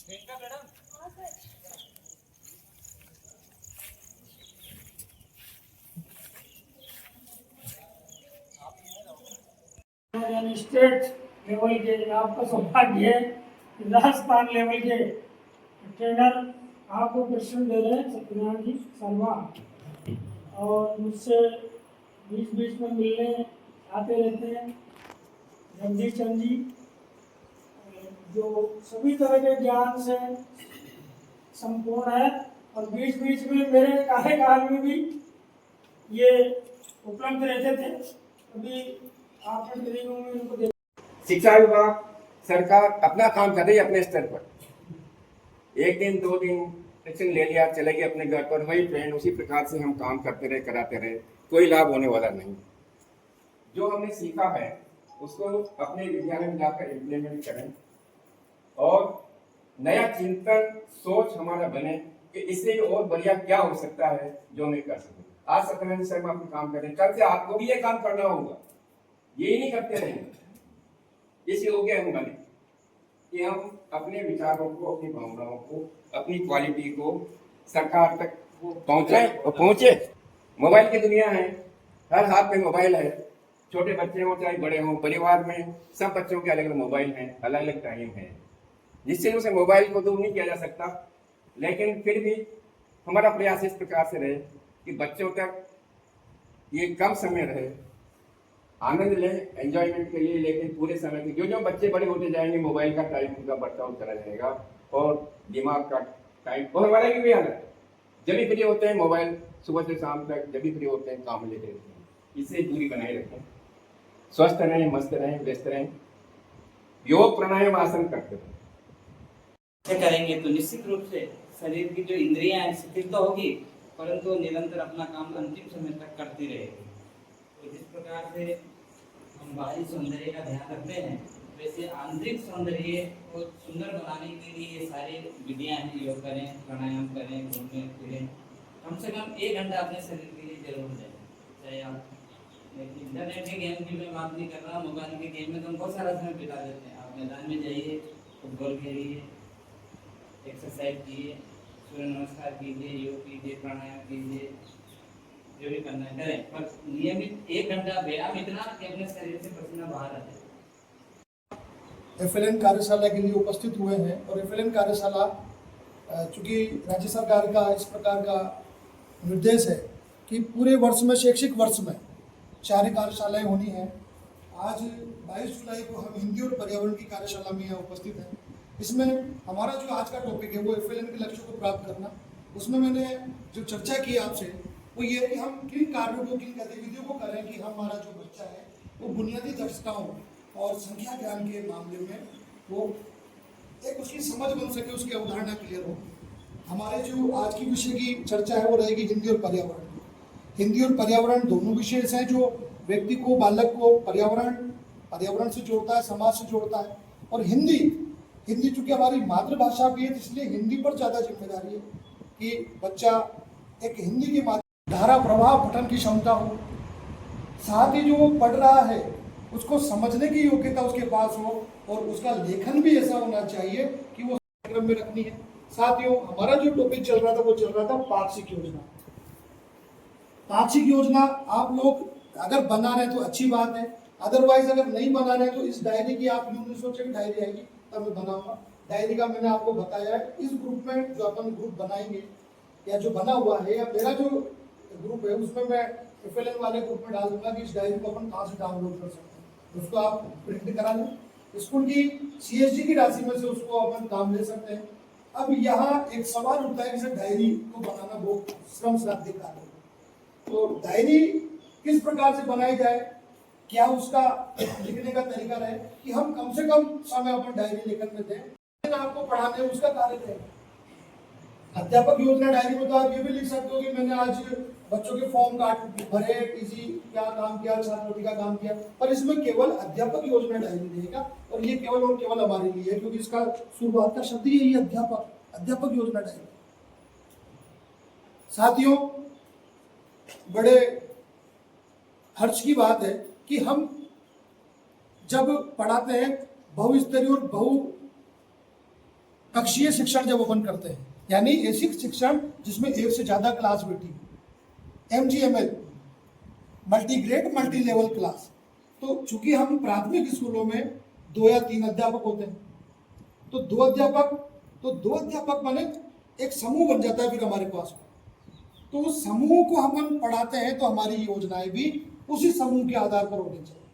State level के आपका सौभाग्य है, राजस्थान लेवल के ट्रेनर आपको प्रश्न दे रहे हैं सत्यनारायण जी शर्मा, और मुझसे बीच बीच में मिलने आते रहते हैं जगदीश चंद जी, जो सभी तरह के ज्ञान से संपूर्ण है, और बीच बीच में मेरे कार्यकाल में भी ये उपलब्ध रहते थे। अभी आपने ट्रेनिंगों में इनको देखा। शिक्षा विभाग सरकार अपना काम कर रही है अपने स्तर पर, एक दिन दो दिन ट्रेनिंग ले लिया चले गए अपने घर पर, वही ट्रेंड उसी प्रकार से हम काम करते रहे कराते रहे, कोई लाभ होने वाला नहीं। जो हमने सीखा है उसको अपने विद्यालय में जाकर इम्प्लीमेंट करें और नया चिंतन सोच हमारा बने कि इससे और बढ़िया क्या हो सकता है जो मैं कर सकूं। आज सत्यनारायण शर्मा अपने काम कर रहे हैं, कल से आपको भी ये काम करना होगा, यही नहीं करते रहेंगे। इस योग्य हम बने कि हम अपने विचारों को, अपनी भावनाओं को, अपनी क्वालिटी को सरकार तक पहुंचे। मोबाइल की दुनिया है, हर हाथ में मोबाइल है, छोटे बच्चे हो चाहे बड़े हो, परिवार में सब बच्चों के अलग अलग मोबाइल हैं, अलग अलग टाइम है, जिससे उसे मोबाइल को दूर नहीं किया जा सकता। लेकिन फिर भी हमारा प्रयास इस प्रकार से रहे कि बच्चों तक ये कम समय रहे, आनंद लें एंजॉयमेंट के लिए, लेकिन पूरे समय के जो जो बच्चे बड़े होते जाएंगे मोबाइल का टाइम उनका बढ़ता होता रहेगा और दिमाग का टाइम, और हमारा भी हाल है, जब भी फ्री होते हैं मोबाइल सुबह से शाम तक, जब भी फ्री होते हैं काम लेते रहते हैं। इससे दूरी बनाए रखें, स्वस्थ रहें, मस्त रहें, व्यस्त रहें, योग प्राणायाम आसन करते रहें। करेंगे तो निश्चित रूप से शरीर की जो इंद्रियां हैं शिथिल तो होगी, परंतु निरंतर अपना काम अंतिम समय तक करती रहेगी। तो जिस प्रकार से हम बाहरी सौंदर्य का ध्यान रखते हैं, वैसे आंतरिक सौंदर्य को सुंदर बनाने के लिए ये सारी विधियां हैं, योग करें, प्राणायाम करें, घूमें फिरें, कम से कम 1 घंटा अपने शरीर के लिए जरूर दें। चाहे आप इंटरनेट के गेम की मैं बात नहीं कर रहा, मोबाइल के गेम में तो हम बहुत सारा समय बिता देते हैं। आप मैदान में जाइए, फुटबॉल खेलिए, एक्सरसाइज कीजिए, सूर्य नमस्कार कीजिए, योग कीजिए, प्राणायाम कीजिए, जो भी करना है करें, पर नियमित 1 घंटा व्यायाम इतना कि अपने शरीर से पसीना बाहर आ जाए। FLN कार्यशाला के लिए उपस्थित हुए हैं, और FLN कार्यशाला चूँकि राज्य सरकार का इस प्रकार का निर्देश है कि पूरे वर्ष में, शैक्षिक वर्ष में 4 कार्यशालाएँ होनी हैं। आज 22 जुलाई को हम हिंदी और पर्यावरण की कार्यशाला में यहाँ उपस्थित हैं। इसमें हमारा जो आज का टॉपिक है वो FLN के लक्ष्यों को प्राप्त करना। उसमें मैंने जो चर्चा की आपसे वो ये है कि हम किन कार्यों को, किन गतिविधियों को करें कि हमारा जो बच्चा है वो बुनियादी दक्षताओं और संख्या ज्ञान के मामले में वो एक उसकी समझ बन सके, उसकी अवधारणा क्लियर हो। हमारे जो आज की विषय की चर्चा है वो रहेगी हिंदी और पर्यावरण। हिंदी और पर्यावरण दोनों विषय हैं जो व्यक्ति को, बालक को पर्यावरण से जोड़ता है, समाज से जोड़ता है। और हिंदी चूँकि हमारी मातृभाषा भी है, इसलिए हिंदी पर ज़्यादा जिम्मेदारी है कि बच्चा एक हिंदी के माध्यम धारा प्रवाह पठन की क्षमता हो, साथ ही जो वो पढ़ रहा है उसको समझने की योग्यता उसके पास हो, और उसका लेखन भी ऐसा होना चाहिए कि वो कार्यक्रम में रखनी है। साथियों, हमारा जो टॉपिक चल रहा था वो चल रहा था पाक्षिक योजना। पाक्षिक योजना आप लोग अगर बना रहे हैं तो अच्छी बात है, अदरवाइज अगर नहीं बना रहे हैं तो इस डायरी की आप यूं सोचे कि डायरी आएगी तब मैं बनाऊंगा। डायरी का मैंने आपको बताया है, इस ग्रुप में जो अपन ग्रुप बनाएंगे या जो बना हुआ है, या मेरा जो ग्रुप है उसमें मैं FLN वाले ग्रुप में डाल दूंगा कि इस डायरी को अपन कहाँ से डाउनलोड कर सकते हैं। उसको आप प्रिंट करा लें, स्कूल की CSG की राशि में से उसको अपन काम ले सकते हैं। अब यहाँ एक सवाल उठता है कि सर डायरी को बनाना बहुत श्रम साध्य कार्य है, तो डायरी किस प्रकार से बनाई जाए, क्या उसका लिखने का तरीका रहे कि हम कम से कम समय अपन डायरी लेखन में दें, आपको पढ़ाने उसका कार्य करें। अध्यापक योजना डायरी में तो आप ये भी लिख सकते हो कि मैंने आज बच्चों के फॉर्म भरे, TC क्या काम किया, छात्रवृत्ति का काम किया, पर इसमें केवल अध्यापक योजना डायरी रहेगा, और ये केवल और केवल हमारे लिए है क्योंकि इसका शुरुआत का शब्द ही है अध्यापक योजना डायरी। साथियों, बड़े हर्ष की बात है कि हम जब पढ़ाते हैं बहुस्तरीय और बहु कक्षीय शिक्षण जब ओपन करते हैं, यानी ऐसी शिक्षण जिसमें एक से ज़्यादा क्लास बैठी, MGML multigrade multi level class. तो चूंकि हम प्राथमिक स्कूलों में 2 या 3 अध्यापक होते हैं, तो 2 अध्यापक माने एक समूह बन जाता है फिर हमारे पास। तो उस समूह को हम पढ़ाते हैं तो हमारी योजनाएं भी उसी समूह के आधार पर होनी चाहिए।